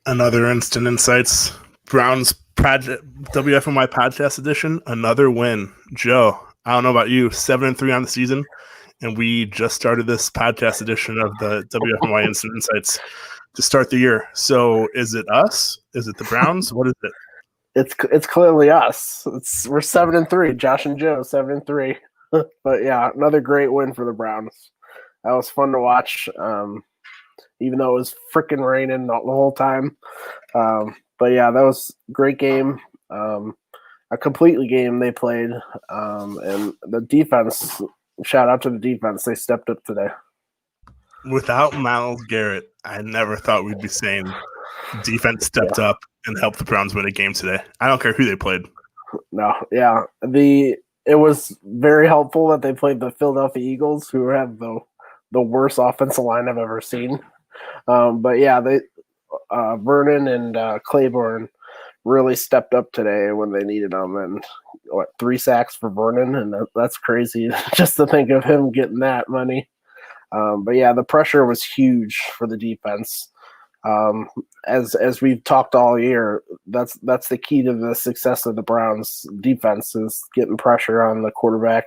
Another Instant Insights Browns WFMY podcast edition. Another win, Joe. I don't know about you, 7-3 on the season, and we just started this podcast edition of the WFMY Instant Insights to start the year. So, is it us? Is it the Browns? What is it? It's clearly us. We're 7-3. Josh and Joe 7-3. But yeah, another great win for the Browns. That was fun to watch. Even though it was freaking raining the whole time. But yeah, that was a great game. A complete game they played. And the defense, shout out to the defense. They stepped up today. Without Myles Garrett, I never thought we'd be saying defense stepped up and helped the Browns win a game today. I don't care who they played. No, yeah. It was very helpful that they played the Philadelphia Eagles, who have the worst offensive line I've ever seen. But yeah, Vernon and Claiborne really stepped up today when they needed them. And 3 sacks for Vernon, and that's crazy just to think of him getting that money. But yeah, the pressure was huge for the defense. As we've talked all year, that's the key to the success of the Browns defense is getting pressure on the quarterback,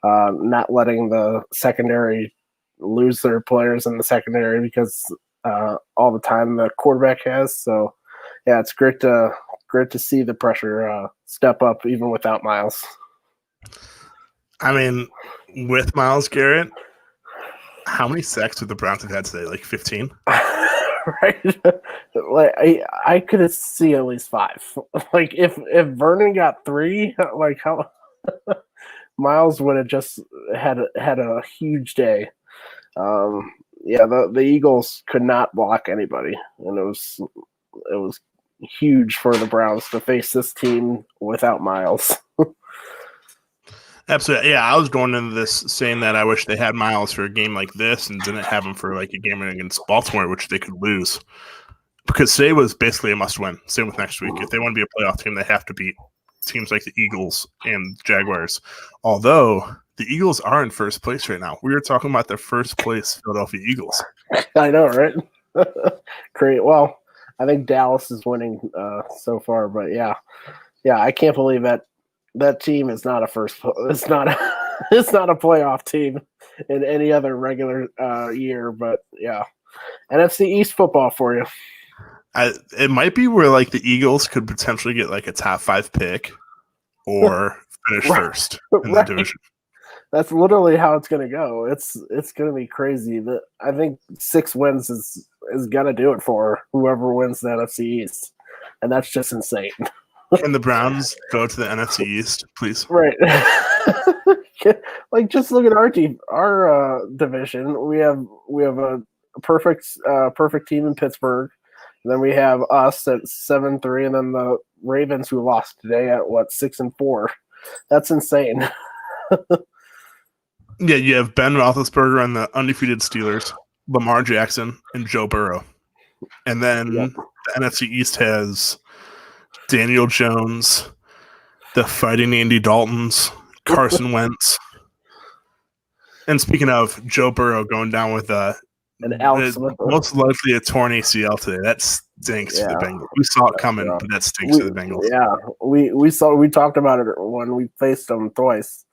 not letting the secondary lose their players in the secondary because all the time the quarterback has. So yeah, it's great to see the pressure step up even without Myles. I mean, with Myles Garrett, how many sacks would the Browns have had today? Like 15? Right. Like I could see at least 5. Like if Vernon got 3, like how Myles would have just had a huge day. Yeah, the Eagles could not block anybody, and it was huge for the Browns to face this team without Myles. Absolutely. Yeah, I was going into this saying that I wish they had Myles for a game like this and didn't have him for like a game against Baltimore, which they could lose. Because today was basically a must-win. Same with next week. If they want to be a playoff team, they have to beat teams like the Eagles and Jaguars. Although the Eagles are in first place right now. We were talking about the first place Philadelphia Eagles. I know, right? Great. Well, I think Dallas is winning so far, but yeah, I can't believe that team is not a first. It's not a playoff team in any other regular year. But yeah, NFC East football for you. It might be where like the Eagles could potentially get like a top 5 pick or finish first in the division. That's literally how it's going to go. It's going to be crazy. I think 6 wins is going to do it for whoever wins the NFC East, and that's just insane. Can the Browns go to the NFC East, please? Right. Like, just look at our team, our division. We have a perfect team in Pittsburgh. And then we have us at 7-3, and then the Ravens, who lost today at 6-4. That's insane. Yeah, you have Ben Roethlisberger and the undefeated Steelers, Lamar Jackson, and Joe Burrow. And then the NFC East has Daniel Jones, the Fighting Andy Daltons, Carson Wentz. And speaking of Joe Burrow going down with most likely a torn ACL today. That stinks for the Bengals. We saw it coming, but that stinks for the Bengals. Yeah, we talked about it when we faced them twice.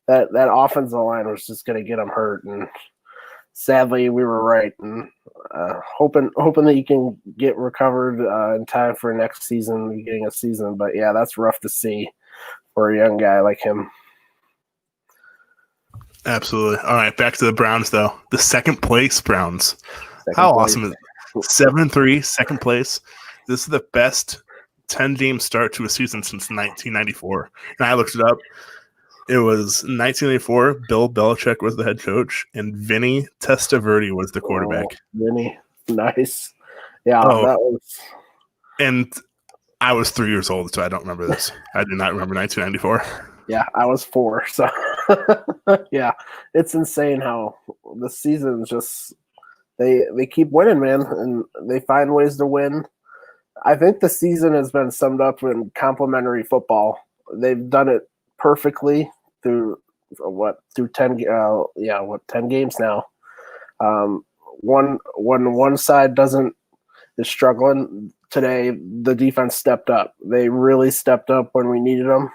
That offensive line was just going to get them hurt, and sadly, we were right. And hoping that you can get recovered in time for next season, beginning of season. But yeah, that's rough to see for a young guy like him. Absolutely. All right, back to the Browns, though. The second place Browns. How awesome is it? 7-3, second place. This is the best 10-game start to a season since 1994. And I looked it up. It was 1984. Bill Belichick was the head coach, and Vinny Testaverde was the quarterback. Vinny, nice. Yeah, that was. And I was 3 years old, so I don't remember this. I do not remember 1994. Yeah, I was 4, so yeah, it's insane how the season's just they keep winning, man, and they find ways to win. I think the season has been summed up in complimentary football. They've done it perfectly through 10 games now. One side is struggling. Today, the defense stepped up. They really stepped up when we needed them.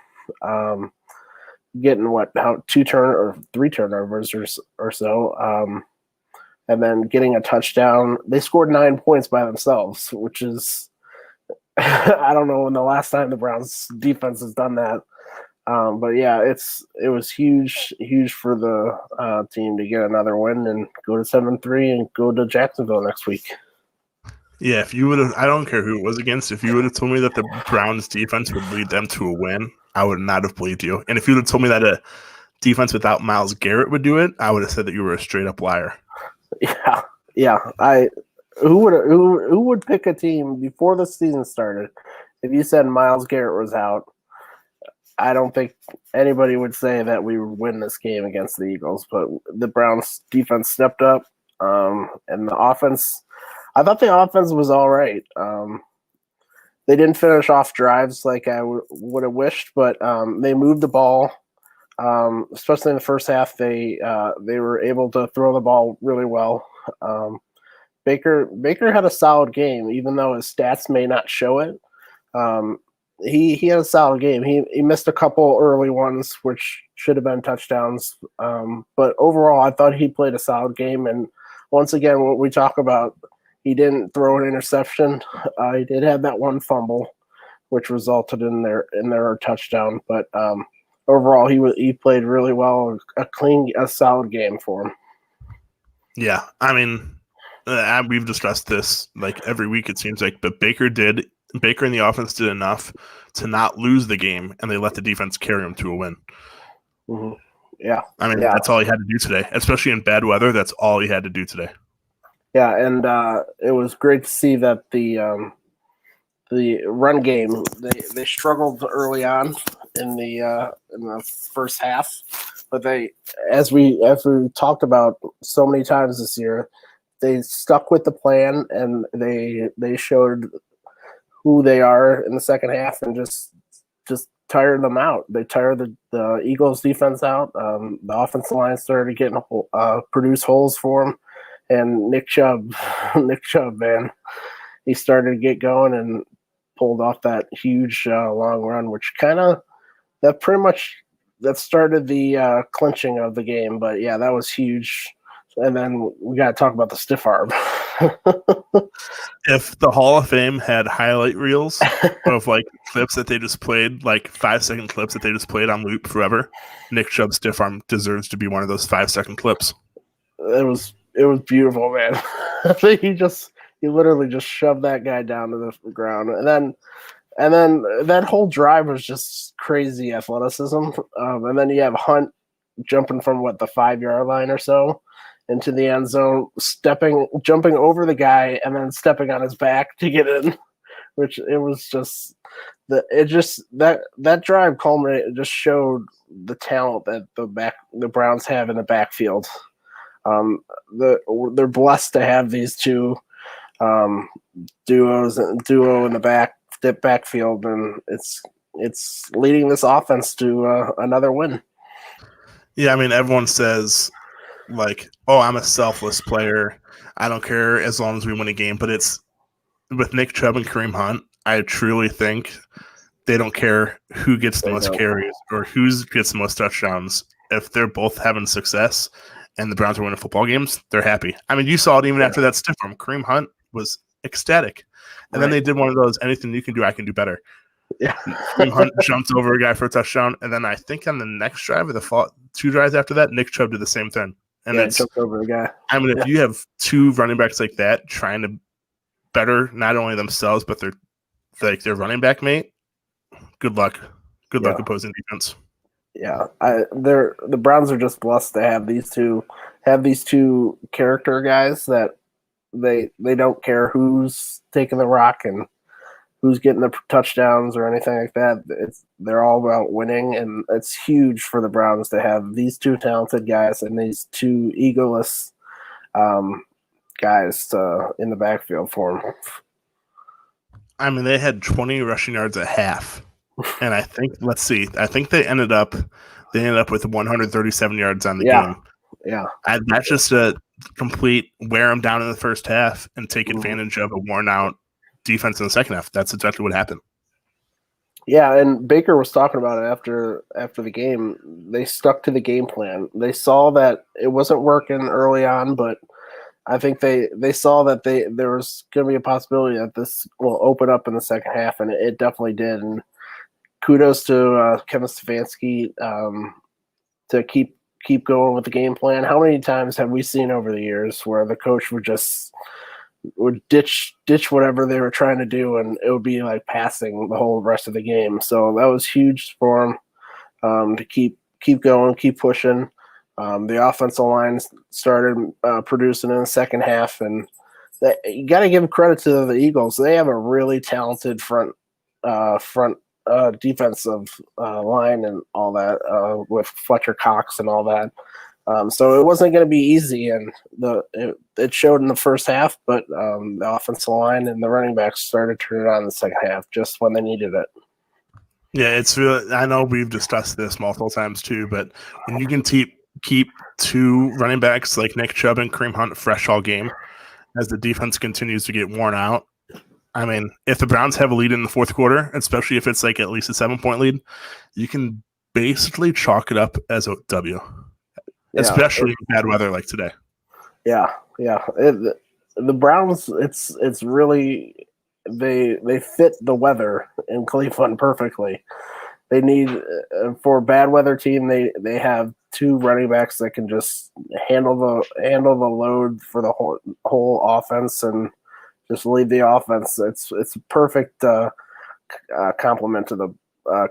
Getting three turnovers or so, and then getting a touchdown. They scored 9 points by themselves, which is I don't know when the last time the Browns defense has done that. But yeah, it was huge for the team to get another win and go to 7-3 and go to Jacksonville next week. Yeah, if you would have, I don't care who it was against, if you would have told me that the Browns defense would lead them to a win, I would not have believed you. And if you would have told me that a defense without Myles Garrett would do it, I would have said that you were a straight up liar. Yeah. Who would pick a team before the season started? If you said Myles Garrett was out, I don't think anybody would say that we would win this game against the Eagles. But the Browns defense stepped up, and the offense. I thought the offense was all right. They didn't finish off drives like I would have wished, but they moved the ball. Especially in the first half, they were able to throw the ball really well. Baker had a solid game, even though his stats may not show it. He had a solid game. He missed a couple early ones, which should have been touchdowns. But overall, I thought he played a solid game. And once again, what we talk about, he didn't throw an interception. He did have that one fumble, which resulted in their touchdown. But overall, he played really well. A solid game for him. Yeah, I mean, we've discussed this like every week. It seems like, but Baker and the offense did enough to not lose the game, and they let the defense carry them to a win. Mm-hmm. Yeah, I mean, that's all he had to do today, especially in bad weather. That's all he had to do today. Yeah, and it was great to see that the run game they struggled early on in the first half, but they as we talked about so many times this year, they stuck with the plan and they showed who they are in the second half and just tired them out. They tired the Eagles defense out. The offensive line started getting produce holes for them. And Nick Chubb, man, he started to get going and pulled off that huge long run, which that started the clinching of the game. But yeah, that was huge. And then we got to talk about the stiff arm. If the Hall of Fame had highlight reels of like clips that they just played, like 5-second clips that they just played on loop forever, Nick Chubb's stiff arm deserves to be one of those 5-second clips. It was beautiful, man. he literally just shoved that guy down to the ground, and then that whole drive was just crazy athleticism. And then you have Hunt jumping from the 5-yard line or so into the end zone, jumping over the guy, and then stepping on his back to get in. Which it was just that drive culminated. It just showed the talent that the Browns have in the backfield. They're blessed to have these two duo in the backfield, and it's leading this offense to another win. Yeah, I mean, everyone says like, "Oh, I'm a selfless player. I don't care as long as we win a game." But it's with Nick Chubb and Kareem Hunt. I truly think they don't care who gets the most carries or who gets the most touchdowns. If they're both having success and the Browns are winning football games, they're happy. I mean, you saw it even after that stiff arm. Kareem Hunt was ecstatic. And then they did one of those, anything you can do, I can do better. Yeah. Kareem Hunt jumped over a guy for a touchdown. And then I think on the next drive or the 2 drives after that, Nick Chubb did the same thing. And it's jumped over a guy. I mean, if you have 2 running backs like that trying to better not only themselves, but their running back mate, good luck. Good luck opposing defense. Yeah, the Browns are just blessed to have these two character guys that they don't care who's taking the rock and who's getting the touchdowns or anything like that. They're all about winning, and it's huge for the Browns to have these two talented guys and these two egoless guys in the backfield for them. I mean, they had 20 rushing yards at half. And I think they ended up with 137 yards on the game. Yeah. That's just a complete wear them down in the first half and take advantage of a worn out defense in the second half. That's exactly what happened. Yeah, and Baker was talking about it after the game. They stuck to the game plan. They saw that it wasn't working early on, but I think they saw that there was going to be a possibility that this will open up in the second half, and it definitely did. And kudos to Kevin Stefanski to keep going with the game plan. How many times have we seen over the years where the coach would ditch whatever they were trying to do, and it would be like passing the whole rest of the game. So that was huge for him to keep going, keep pushing. The offensive line started producing in the second half, and you got to give credit to the Eagles. They have a really talented front defensive line and all that with Fletcher Cox and all that. So it wasn't going to be easy, and it showed in the first half, but the offensive line and the running backs started turning on in the second half just when they needed it. Yeah, it's really, I know we've discussed this multiple times too, but when you can keep two running backs like Nick Chubb and Kareem Hunt fresh all game as the defense continues to get worn out, I mean, if the Browns have a lead in the fourth quarter, especially if it's like at least a 7-point lead, you can basically chalk it up as a W. Yeah, especially in bad weather like today. Yeah. The Browns, it's really they fit the weather in Cleveland perfectly. They need for a bad weather team. They have two running backs that can just handle the load for the whole offense and just lead the offense. It's a perfect complement to the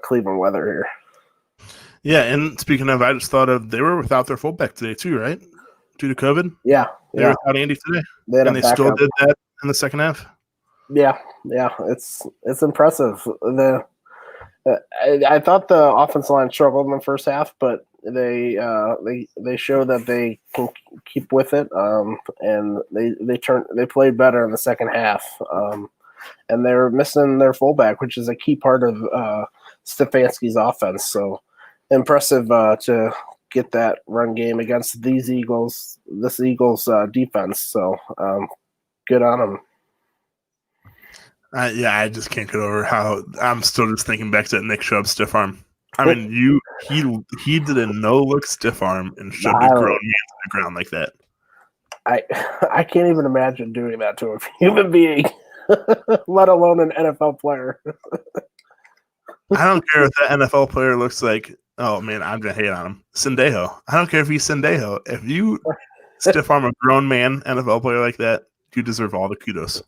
Cleveland weather here. Yeah, and speaking of, I just thought of they were without their fullback today too, right? Due to COVID. Yeah. They were without Andy today, and they still did that in the second half. Yeah, it's impressive. I thought the offensive line struggled in the first half, but they showed that they can keep with it, and they played better in the second half, and they were missing their fullback, which is a key part of Stefanski's offense. So impressive to get that run game against this Eagles defense. So good on them. I just can't get over how I'm still just thinking back to that Nick Chubb stiff arm. I mean, he did a no-look stiff arm and shoved a grown man to the ground like that. I can't even imagine doing that to a human being, let alone an NFL player. I don't care if that NFL player looks like, oh man, I'm gonna hate on him. Sendejo. I don't care if he's Sendejo. If you stiff arm a grown man NFL player like that, you deserve all the kudos.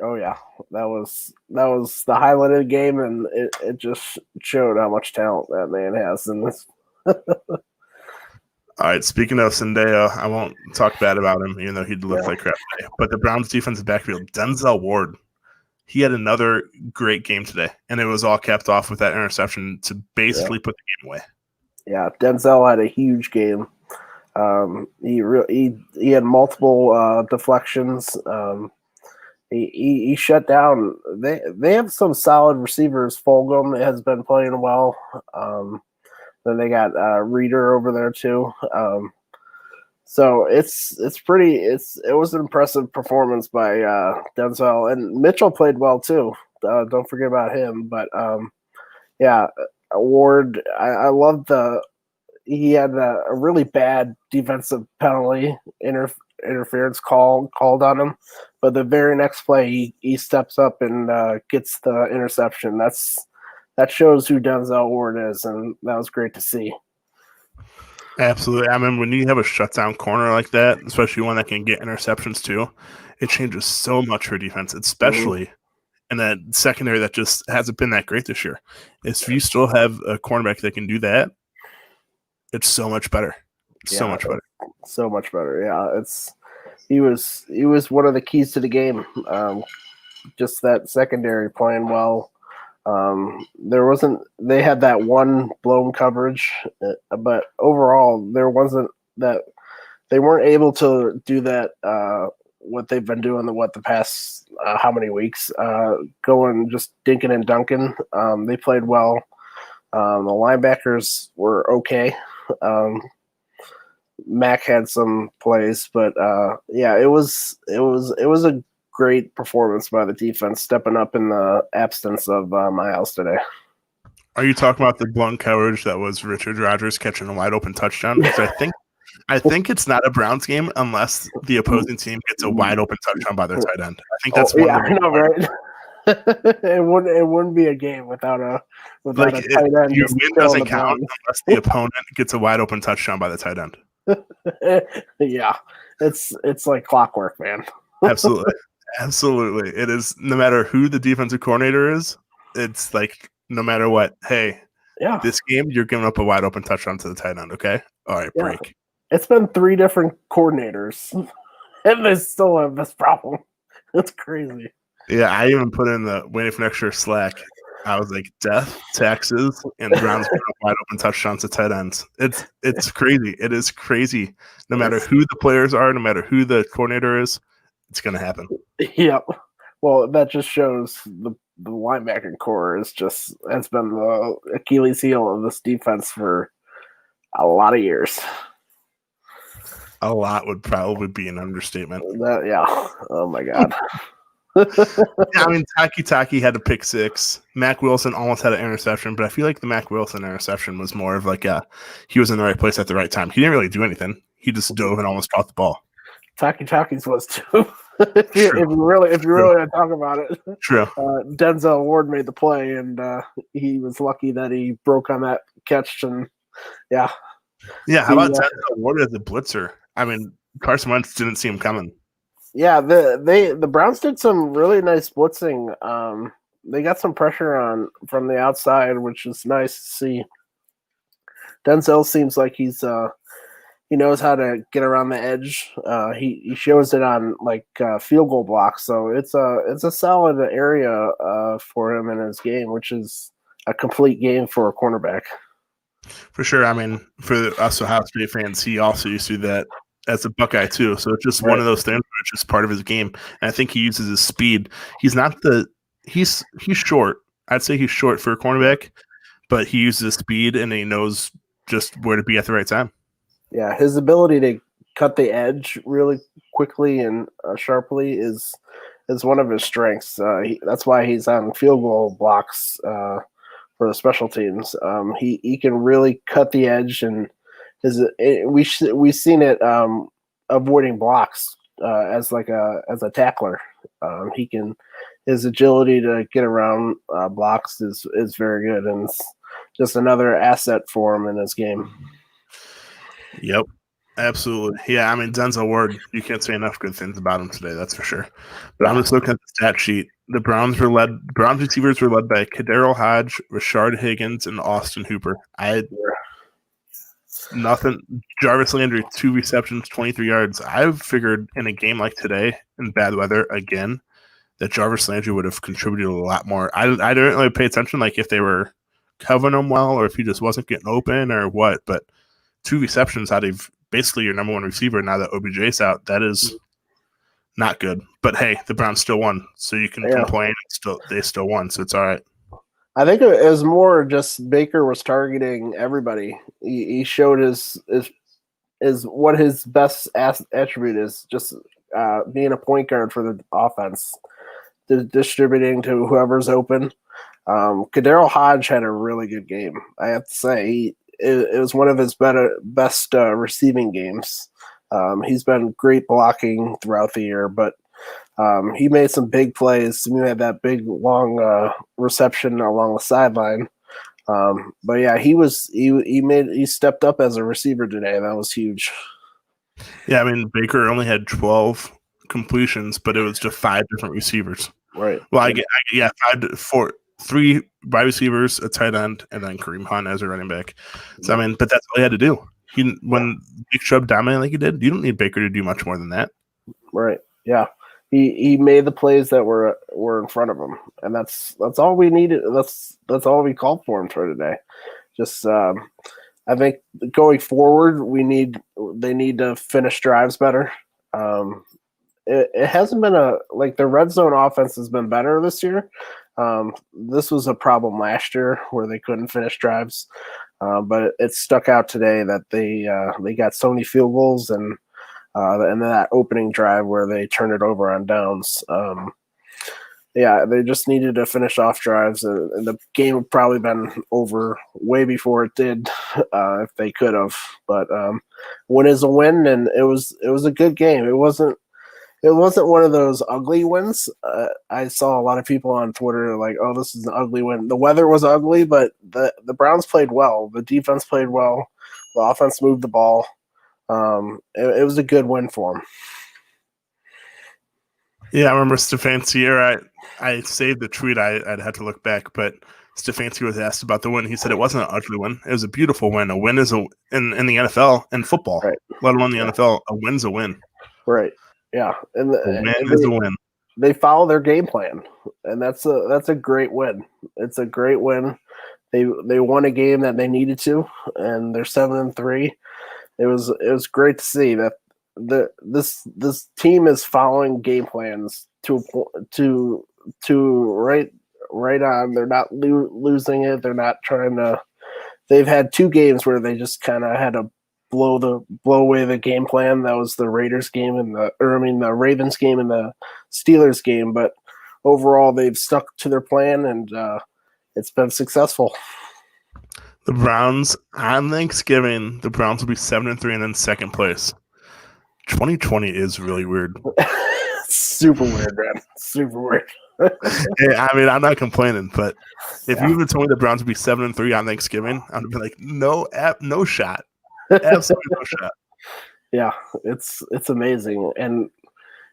Oh yeah, that was the highlight of the game, and it just showed how much talent that man has in this. All right, speaking of Sendejo, I won't talk bad about him, even though he looked like crap today. But the Browns' defensive backfield, Denzel Ward, he had another great game today, and it was all capped off with that interception to basically put the game away. Yeah, Denzel had a huge game. He had multiple deflections. He shut down. They have some solid receivers. Fulgham has been playing well. Then they got Reader over there too. So it was an impressive performance by Denzel, and Mitchell played well too. Don't forget about him. But Ward, I love he had a really bad defensive penalty interference called on him, but the very next play he steps up and gets the interception. That shows who Denzel Ward is, and that was great to see. Absolutely. I mean, when you have a shutdown corner like that, especially one that can get interceptions too, it changes so much for defense, especially in that secondary that just hasn't been that great this year. If you still have a cornerback that can do that, it's so much better. So much better. So much better. Yeah, he was one of the keys to the game. Just that secondary playing well. They had that one blown coverage, but overall there wasn't that they weren't able to do that. What they've been doing the past how many weeks, going just dinking and dunking. They played well. The linebackers were okay. Mac had some plays, but yeah, it was a great performance by the defense, stepping up in the absence of Miles today. Are you talking about the blunt coverage that was Richard Rodgers catching a wide open touchdown? Because I think it's not a Browns game unless the opposing team gets a wide open touchdown by their tight end. I think that's one. Yeah, I know, right? It wouldn't be a game without a tight end. Your win doesn't count unless the opponent gets a wide open touchdown by the tight end. Yeah, it's like clockwork, man. Absolutely. It is. No matter who the defensive coordinator is, it's like no matter what. Hey, yeah, this game you're giving up a wide open touchdown to the tight end. Okay, all right, break. Yeah. It's been 3 different coordinators, and they still have this problem. That's crazy. Yeah, I even put in the waiting for next year slack. I was like, death, taxes, and Browns wide open touchdowns to tight ends. It's crazy. It is crazy. No matter who the players are, no matter who the coordinator is, it's going to happen. Yep. Well, that just shows the linebacking core has been the Achilles heel of this defense for a lot of years. A lot would probably be an understatement. Yeah. Oh my God. Yeah, I mean, Taki had a pick 6. Mac Wilson almost had an interception, but I feel like the Mac Wilson interception was more of like he was in the right place at the right time. He didn't really do anything. He just dove and almost caught the ball. Taki's was too. if you really want to talk about it. True. Denzel Ward made the play, and he was lucky that he broke on that catch. And yeah. Yeah. How about Denzel Ward as a blitzer? I mean, Carson Wentz didn't see him coming. Yeah, the Browns did some really nice blitzing. They got some pressure from the outside, which is nice to see. Denzel seems like he knows how to get around the edge. He shows it on like field goal blocks, so it's a solid area for him in his game, which is a complete game for a cornerback. For sure. I mean, for us Ohio State fans, he also used to do that as a Buckeye too. So it's just one of those things where it's just part of his game. And I think he uses his speed. He's short. I'd say he's short for a cornerback, but he uses his speed and he knows just where to be at the right time. Yeah, his ability to cut the edge really quickly and sharply is one of his strengths. That's why he's on field goal blocks for the special teams. He can really cut the edge, and we've seen it avoiding blocks as a tackler. His agility to get around blocks is very good, and it's just another asset for him in his game. Yep, absolutely. Yeah, I mean, Denzel Ward, you can't say enough good things about him today, that's for sure. But I'm just looking at the stat sheet. The Browns receivers were led by Kadarius Hodge, Rashard Higgins, and Austin Hooper. Nothing. Jarvis Landry, 2 receptions, 23 yards. I've figured in a game like today, in bad weather again, that Jarvis Landry would have contributed a lot more. I didn't really pay attention, like if they were covering him well or if he just wasn't getting open or what, but 2 receptions out of basically your number 1 receiver now that OBJ's out, that is not good. But hey, the Browns still won, so you can complain. They still won, so it's all right. I think it was more just Baker was targeting everybody. He showed his what his best attribute is, just being a point guard for the offense, distributing to whoever's open. Kadarius Hodge had a really good game. I have to say, it was one of his best receiving games. He's been great blocking throughout the year, but he made some big plays. He had that big long reception along the sideline. But yeah, he stepped up as a receiver today. That was huge. Yeah, I mean, Baker only had 12 completions, but it was just 5 different receivers. Right. Well, 3 wide receivers, a tight end, and then Kareem Hunt as a running back. So, I mean, but that's all he had to do. When Nick Chubb dominated like he did, you don't need Baker to do much more than that. Right. Yeah. He made the plays that were in front of him, and that's all we needed. That's all we called for him for today. Just I think going forward, they need to finish drives better. It hasn't been the red zone offense has been better this year. This was a problem last year where they couldn't finish drives. But it stuck out today that they got so many field goals and that opening drive where they turned it over on downs. Yeah, they just needed to finish off drives, and the game would probably been over way before it did if they could have. But win is a win, and it was a good game. It wasn't one of those ugly wins. I saw a lot of people on Twitter like, "Oh, this is an ugly win." The weather was ugly, but the Browns played well. The defense played well. The offense moved the ball. It was a good win for them. Yeah, I remember Stefanski. I saved the tweet. I'd have to look back, but Stefanski was asked about the win. He said it wasn't an ugly win. It was a beautiful win. A win is in the NFL and football, right. Let alone the NFL. A win's a win. Right. Yeah, a win is a win. They follow their game plan, and that's a great win. It's a great win. They won a game that they needed to, and they're 7-3. It was great to see that this team is following game plans to right on. They're not losing it. They're not trying to. They've had 2 games where they just kind of had to blow away the game plan. That was the Raiders game and the Ravens game and the Steelers game. But overall, they've stuck to their plan, and it's been successful. The Browns on Thanksgiving, the Browns will be 7-3 and then second place. 2020 is really weird. Super weird, man. Super weird. Yeah, I mean, I'm not complaining, but if you even told me the Browns would be 7-3 on Thanksgiving, I'd be like, no shot. Absolutely no shot. Yeah, it's amazing. And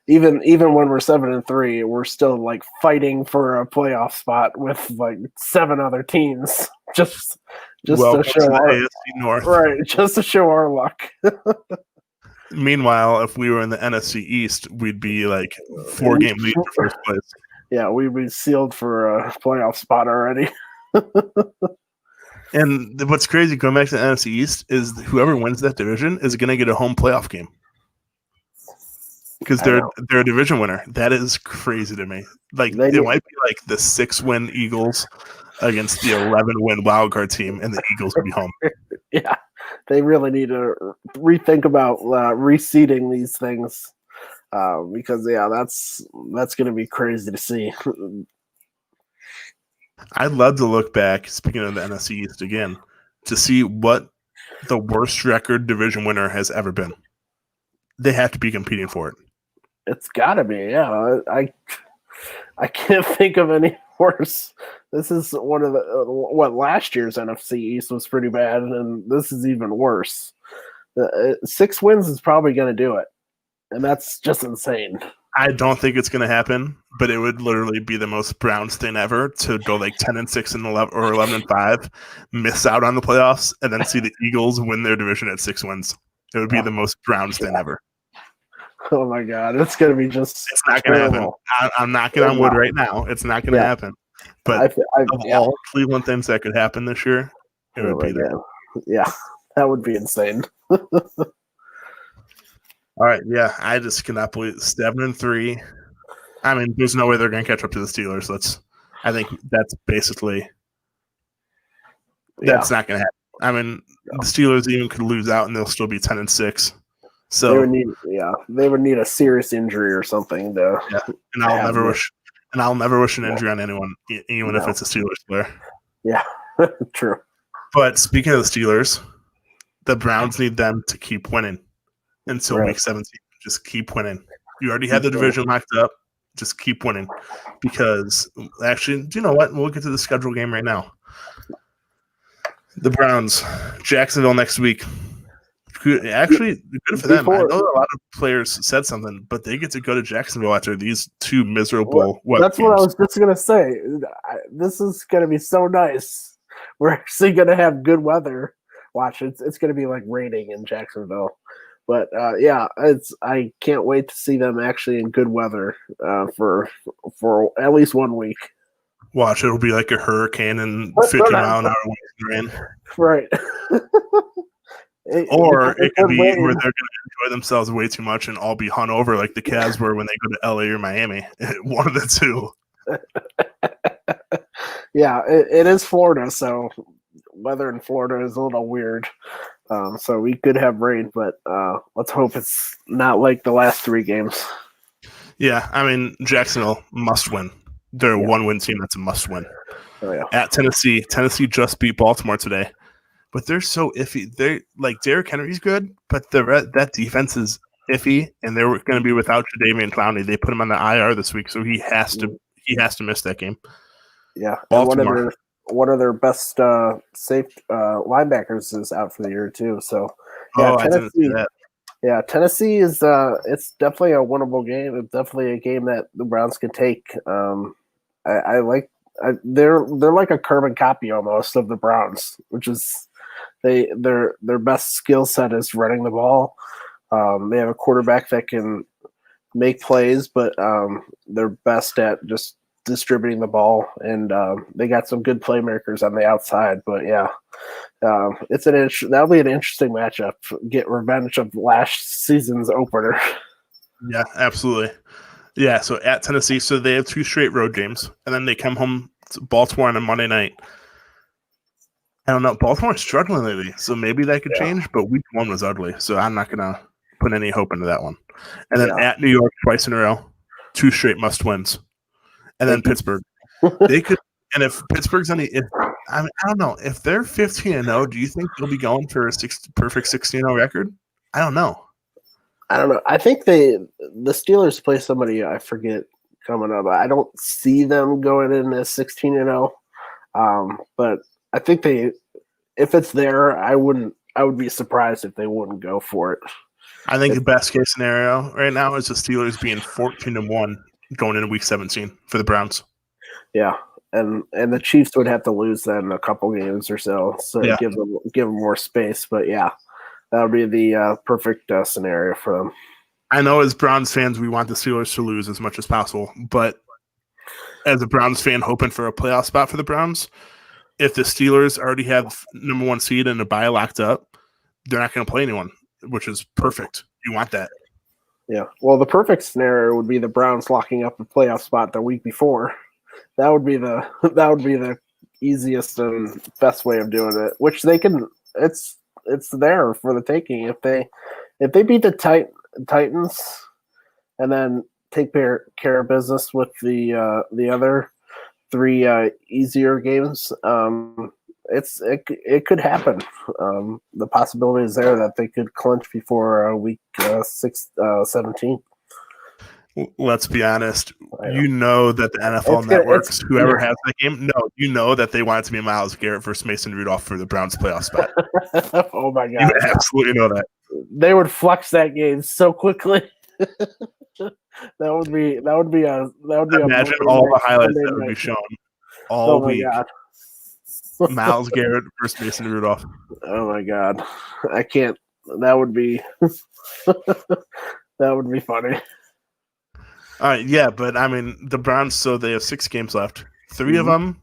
even when we're 7-3, we're still like fighting for a playoff spot with like 7 other teams. Just to show our AFC North. Right, just to show our luck. Meanwhile, if we were in the NFC East, we'd be like 4-game lead for first place. Yeah, we'd be sealed for a playoff spot already. And what's crazy, going back to the NFC East, is whoever wins that division is going to get a home playoff game. Because they're a division winner. That is crazy to me. Like it might be like the 6-win Eagles against the 11-win wildcard team, and the Eagles will be home. Yeah, they really need to rethink about reseeding these things because that's going to be crazy to see. I'd love to look back, speaking of the NFC East again, to see what the worst record division winner has ever been. They have to be competing for it. It's got to be, yeah. I can't think of any worse. This is one of the last year's NFC East was pretty bad, and this is even worse. 6 wins is probably going to do it, and that's just insane. I don't think it's going to happen, but it would literally be the most Browns thing ever to go like 10-6 and 11 or 11-5, miss out on the playoffs, and then see the Eagles win their division at 6 wins. It would be the most Browns thing ever. Oh my God, it's going to be just. It's not going to happen. I'm knocking on wood right now. It's not going to happen. But all Cleveland things that could happen this year, it would be there. Yeah, that would be insane. All right, yeah, I just cannot believe 7-3. I mean, there's no way they're going to catch up to the Steelers. I think that's basically that's not going to happen. I mean, the Steelers even could lose out and they'll still be 10-6. So they would need a serious injury or something to. Yeah, and I'll never wish an injury on anyone, even if it's a Steelers player. Yeah, true. But speaking of the Steelers, the Browns need them to keep winning until week 17. Just keep winning. You already had the division locked up. Just keep winning. Because, actually, do you know what? We'll get to the schedule game right now. The Browns, Jacksonville next week. Actually, good for them. I know a lot of players said something, but they get to go to Jacksonville after these 2 miserable weather That's games. What I was just going to say. This is going to be so nice. We're actually going to have good weather. Watch, it's going to be like raining in Jacksonville. But, I can't wait to see them actually in good weather for at least 1 week. Watch, it'll be like a hurricane and 50-mile-an-hour wind. Right. Or it could be where they're going to enjoy themselves way too much and all be hung over like the Cavs were when they go to LA or Miami. One of the two. Yeah, it is Florida, so weather in Florida is a little weird. So we could have rain, but let's hope it's not like the last 3 games. Yeah, I mean, Jacksonville must win. They're a one-win team that's a must-win. Oh, yeah. At Tennessee just beat Baltimore today, but they're so iffy. They're like Derrick Henry's good, but that defense is iffy, and they're going to be without Jadeveon Clowney. They put him on the IR this week, so he has to miss that game. Yeah, Baltimore. and one of their best safe linebackers is out for the year too. So yeah, I didn't see that. Yeah, Tennessee is it's definitely a winnable game. It's definitely a game that the Browns can take. They're like a carbon copy almost of the Browns, which is their best skill set is running the ball. They have a quarterback that can make plays, but they're best at just distributing the ball, and they got some good playmakers on the outside. But yeah, that'll be an interesting matchup. Get revenge of last season's opener. Yeah, absolutely. Yeah, so at Tennessee, so they have 2 straight road games, and then they come home to Baltimore on a Monday night. I don't know. Baltimore's struggling lately, so maybe that could change, but week 1 was ugly, so I'm not going to put any hope into that one. And then at New York twice in a row, 2 straight must-wins. And then Pittsburgh. They could, and if Pittsburgh's I don't know. If they're 15-0, do you think they'll be going for a perfect 16-0 record? I don't know. I think the Steelers play somebody I forget coming up. I don't see them going in as 16-0. But I think if it's there, I would be surprised if they wouldn't go for it. I think the best case scenario right now is the Steelers being 14-1 going into week 17 for the Browns. Yeah. And the Chiefs would have to lose then a couple games or so give them more space. But yeah, that would be the perfect scenario for them. I know as Browns fans, we want the Steelers to lose as much as possible. But as a Browns fan hoping for a playoff spot for the Browns, if the Steelers already have number 1 seed and a bye locked up, they're not going to play anyone, which is perfect. You want that. Yeah. Well, the perfect scenario would be the Browns locking up a playoff spot the week before. That would be the easiest and best way of doing it. Which they can. It's there for the taking if they beat the Titans and then take care of business with the other 3 easier games. It could happen. The possibility is there that they could clinch before week 17. Let's be honest. You know that the NFL networks, whoever has that game, you know that they want it to be Myles Garrett versus Mason Rudolph for the Browns playoff spot. Oh my God! You absolutely know that. They would flex that game so quickly. That would be Imagine all the highlights that would be shown all week. God. Myles Garrett versus Mason Rudolph. Oh my God. I can't. That would be funny. All right, yeah, but I mean the Browns. So they have 6 games left. 3 of them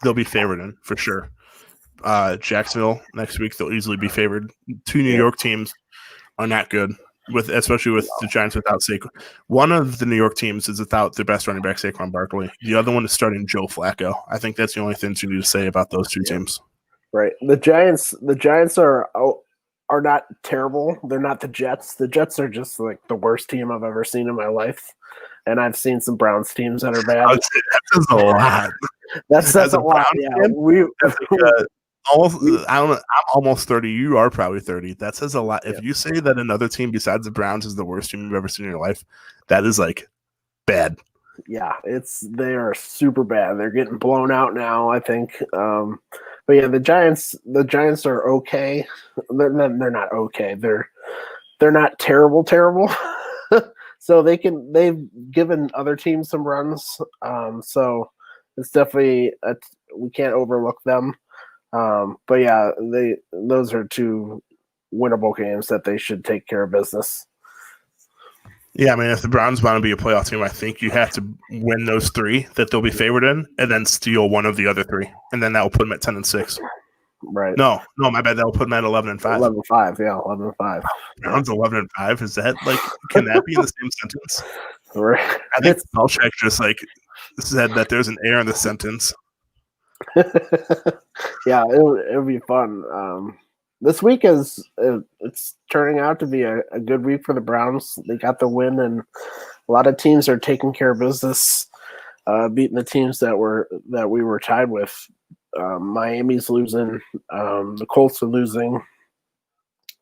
they'll be favored in for sure. Jacksonville next week they'll easily be favored. 2 New York teams are not good, especially with the Giants without Saquon. One of the New York teams is without their best running back Saquon Barkley. The other one is starting Joe Flacco. I think that's the only things you need to say about those 2 teams. Right. The Giants are not terrible. They're not the Jets. The Jets are just like the worst team I've ever seen in my life. And I've seen some Browns teams that are bad. That says a lot. That says a lot. Yeah. I'm almost 30. You are probably 30. That says a lot. If you say that another team besides the Browns is the worst team you've ever seen in your life, that is like bad. Yeah, they are super bad. They're getting blown out now, I think. But yeah, the Giants are okay. They're not okay. They're not terrible. So they've given other teams some runs. So it's definitely we can't overlook them. But yeah, those are 2 winnable games that they should take care of business. Yeah, I mean, if the Browns want to be a playoff team, I think you have to win those 3 that they'll be favored in, and then steal one of the other 3, and then that will put them at 10-6. Right? No, my bad. That will put them at 11-5. 11-5, yeah, 11-5. Browns 11-5. Is that like? Can that be in the same sentence? Right. I think Belichick just like said that there's an error in the sentence. Yeah, it'll be fun. This week is it's turning out to be a good week for the Browns. They got the win, and a lot of teams are taking care of business, beating the teams that we were tied with. Miami's losing. The Colts are losing.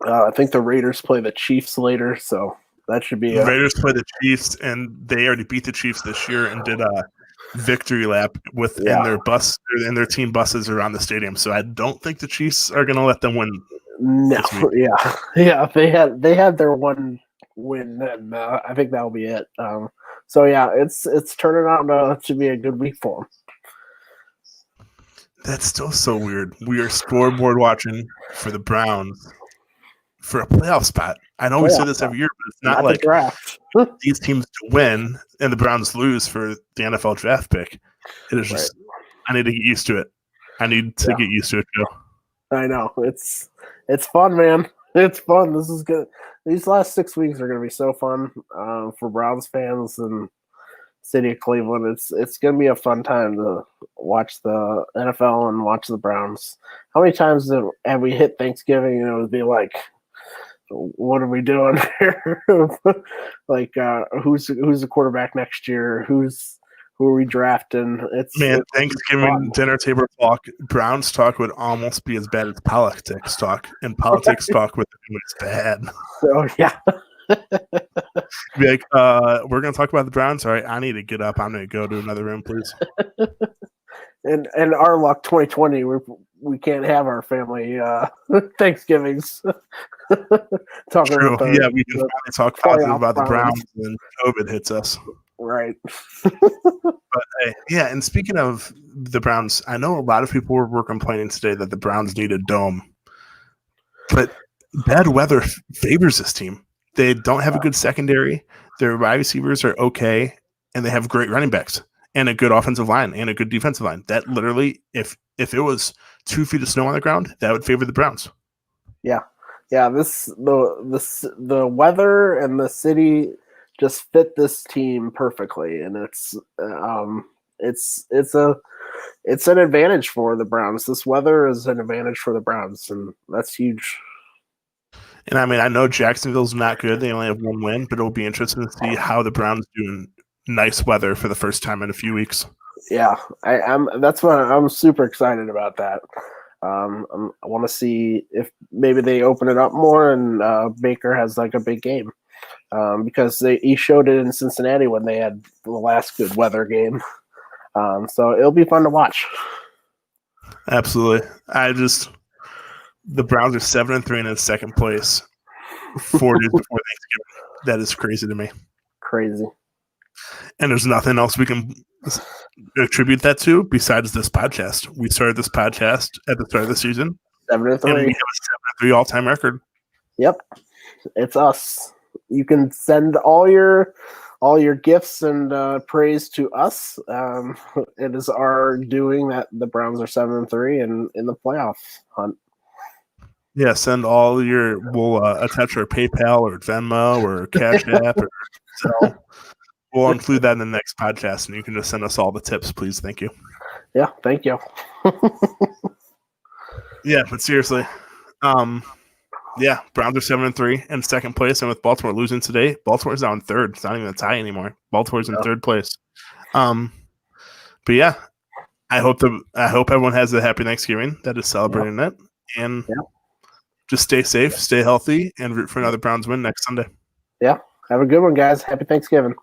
I think the Raiders play the Chiefs later, so that should be Raiders play the Chiefs, and they already beat the Chiefs this year and did a victory lap in their bus and their team buses around the stadium. So I don't think the Chiefs are going to let them win. No, yeah. They had their one win, and I think that'll be it. So yeah, it's turning out to be a good week for them. That's still so weird. We are scoreboard watching for the Browns for a playoff spot. I know we say this every year, but it's not like draft. These teams to win and the Browns lose for the NFL draft pick. It is just, I need to get used to it. I need to get used to it, Joe. I know. It's fun, man. It's fun. This is good. These last 6 weeks are going to be so fun for Browns fans and city of Cleveland. It's going to be a fun time to watch the NFL and watch the Browns. How many times have we hit Thanksgiving and it would be like, what are we doing here? Like, who's the quarterback next year? Who are we drafting? It's Thanksgiving dinner table talk, Browns talk would almost be as bad as politics talk, and politics talk with them is bad. So yeah. Be like, we're gonna talk about the Browns. All right, I need to get up. I'm gonna go to another room, please. And our luck, 2020, we can't have our family Thanksgivings. Talking True. about We can finally talk positive about the Browns and COVID hits us. Right. But and speaking of the Browns, I know a lot of people were complaining today that the Browns need a dome, but bad weather favors this team. They don't have a good secondary. Their wide receivers are okay, and they have great running backs and a good offensive line and a good defensive line. That literally, if it was 2 feet of snow on the ground, that would favor the Browns. Yeah. The weather and the city just fit this team perfectly, and it's an advantage for the Browns. This weather is an advantage for the Browns, and that's huge. And I mean, I know Jacksonville's not good; they only have one win, but it'll be interesting to see how the Browns do in nice weather for the first time in a few weeks. Yeah, that's why I'm super excited about that. I want to see if maybe they open it up more and Baker has like a big game because he showed it in Cincinnati when they had the last good weather game. So it'll be fun to watch. Absolutely. The Browns are 7-3 in second place 4 days before Thanksgiving. That is crazy to me. Crazy. And there's nothing else we can attribute that to besides this podcast. We started this podcast at the start of the season. 7-3. And we have a 7-3 all-time record. Yep. It's us. You can send all your gifts and praise to us. It is our doing that the Browns are 7-3 and in the playoff hunt. Yeah, send all we'll attach our PayPal or Venmo or Cash App or Zelle. We'll include that in the next podcast, and you can just send us all the tips, please. Thank you. Yeah, thank you. Yeah, but seriously, Browns are 7-3 in second place, and with Baltimore losing today, Baltimore's now in third. It's not even a tie anymore. Baltimore's in third place. But yeah, I hope everyone has a happy Thanksgiving that is celebrating it, and just stay safe, stay healthy, and root for another Browns win next Sunday. Yeah, have a good one, guys. Happy Thanksgiving.